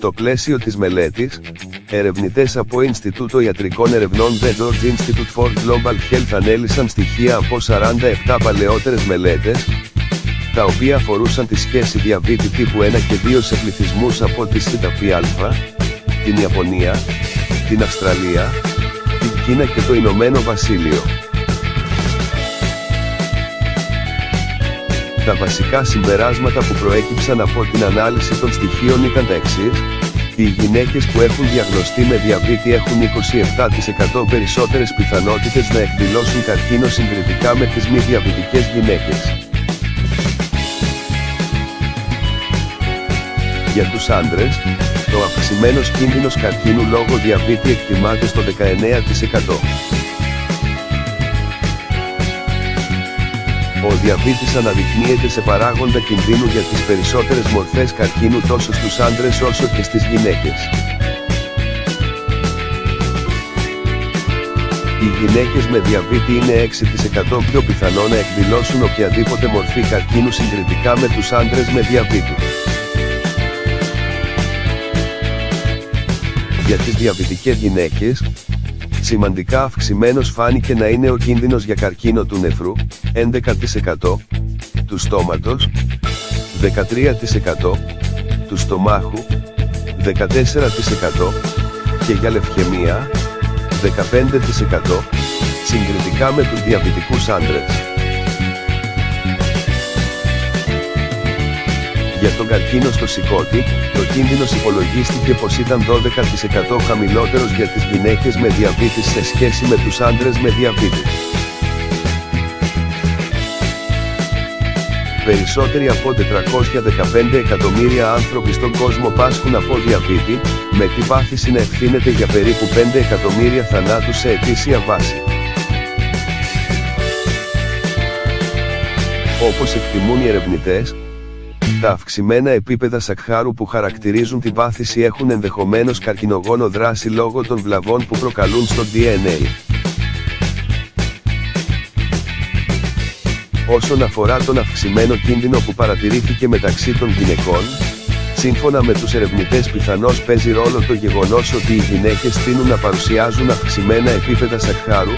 Στο πλαίσιο της μελέτης, ερευνητές από Ινστιτούτο Ιατρικών Ερευνών The George Institute for Global Health ανέλυσαν στοιχεία από 47 παλαιότερες μελέτες, τα οποία αφορούσαν τη σχέση διαβήτη τύπου 1 και 2 σε πληθυσμούς από τη ΣΥΤΑΠ, την Ιαπωνία, την Αυστραλία, την Κίνα και το Ηνωμένο Βασίλειο. Τα βασικά συμπεράσματα που προέκυψαν από την ανάλυση των στοιχείων ήταν τα εξής: οι γυναίκες που έχουν διαγνωστεί με διαβήτη έχουν 27% περισσότερες πιθανότητες να εκδηλώσουν καρκίνο συγκριτικά με τις μη διαβητικές γυναίκες. Για τους άντρες, το αυξημένος κίνδυνος καρκίνου λόγω διαβήτη εκτιμάται στο 19%. Ο διαβήτης αναδεικνύεται σε παράγοντα κινδύνου για τις περισσότερες μορφές καρκίνου τόσο στους άντρες όσο και στις γυναίκες. Οι γυναίκες με διαβήτη είναι 6% πιο πιθανό να εκδηλώσουν οποιαδήποτε μορφή καρκίνου συγκριτικά με τους άντρες με διαβήτη. Για τις διαβητικές γυναίκες, σημαντικά αυξημένος φάνηκε να είναι ο κίνδυνος για καρκίνο του νεφρού, 11%, του στόματος, 13%, του στομάχου, 14% και για λευκαιμία, 15%, συγκριτικά με τους διαβητικούς άντρες. Για τον καρκίνο στο σηκώτη, ο κίνδυνος υπολογίστηκε πως ήταν 12% χαμηλότερος για τις γυναίκες με διαβήτη σε σχέση με τους άντρες με διαβήτη. Περισσότεροι από 415 εκατομμύρια άνθρωποι στον κόσμο πάσχουν από διαβήτη, με την πάθηση να ευθύνεται για περίπου 5 εκατομμύρια θανάτους σε ετήσια βάση. Όπως εκτιμούν οι ερευνητές, τα αυξημένα επίπεδα σακχάρου που χαρακτηρίζουν την πάθηση έχουν ενδεχομένως καρκινογόνο δράση λόγω των βλαβών που προκαλούν στο DNA. Όσον αφορά τον αυξημένο κίνδυνο που παρατηρήθηκε μεταξύ των γυναικών, σύμφωνα με τους ερευνητές πιθανώς παίζει ρόλο το γεγονός ότι οι γυναίκες τείνουν να παρουσιάζουν αυξημένα επίπεδα σακχάρου,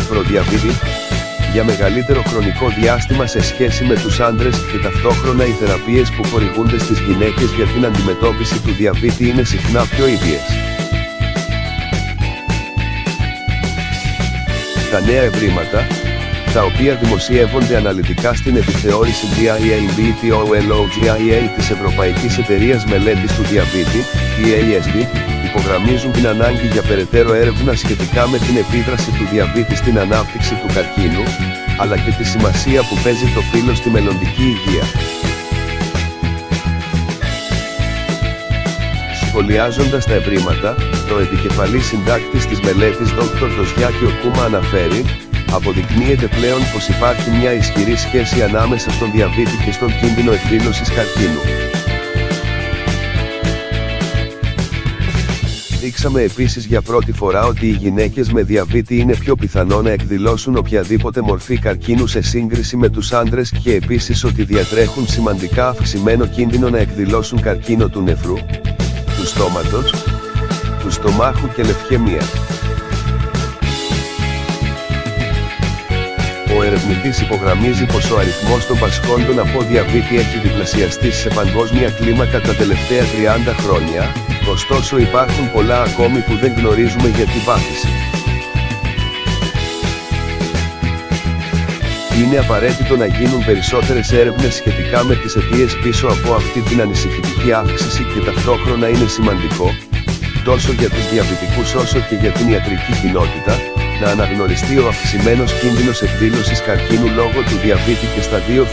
προδιαβήτη, για μεγαλύτερο χρονικό διάστημα σε σχέση με τους άντρες και ταυτόχρονα οι θεραπείες που χορηγούνται στις γυναίκες για την αντιμετώπιση του διαβήτη είναι συχνά πιο ήπιες. Τα νέα ευρήματα, τα οποία δημοσιεύονται αναλυτικά στην επιθεώρηση DIABTOLOGIA της Ευρωπαϊκής Εταιρείας Μελέτης του Διαβήτη, EASD, υπογραμμίζουν την ανάγκη για περαιτέρω έρευνα σχετικά με την επίδραση του διαβήτη στην ανάπτυξη του καρκίνου, αλλά και τη σημασία που παίζει το φύλο στη μελλοντική υγεία. Σχολιάζοντας τα ευρήματα, το επικεφαλής συντάκτης της μελέτης Dr. Doshiaki Okuma αναφέρει: αποδεικνύεται πλέον πως υπάρχει μια ισχυρή σχέση ανάμεσα στον διαβήτη και στον κίνδυνο εκδήλωσης καρκίνου. Δείξαμε επίσης για πρώτη φορά ότι οι γυναίκες με διαβήτη είναι πιο πιθανό να εκδηλώσουν οποιαδήποτε μορφή καρκίνου σε σύγκριση με τους άντρες και επίσης ότι διατρέχουν σημαντικά αυξημένο κίνδυνο να εκδηλώσουν καρκίνο του νεφρού, του στόματος, του στομάχου και λευκαιμία. Ο ερευνητής υπογραμμίζει πως ο αριθμός των πασχόντων από διαβήτη έχει διπλασιαστεί σε παγκόσμια κλίμακα τα τελευταία 30 χρόνια, ωστόσο υπάρχουν πολλά ακόμη που δεν γνωρίζουμε για την πάθηση. Είναι απαραίτητο να γίνουν περισσότερες έρευνες σχετικά με τις αιτίες πίσω από αυτή την ανησυχητική αύξηση και ταυτόχρονα είναι σημαντικό, τόσο για τους διαβητικούς όσο και για την ιατρική κοινότητα, να αναγνωριστεί ο αυξημένος κίνδυνος εκδήλωσης καρκίνου λόγω του διαβήτη και στα δύο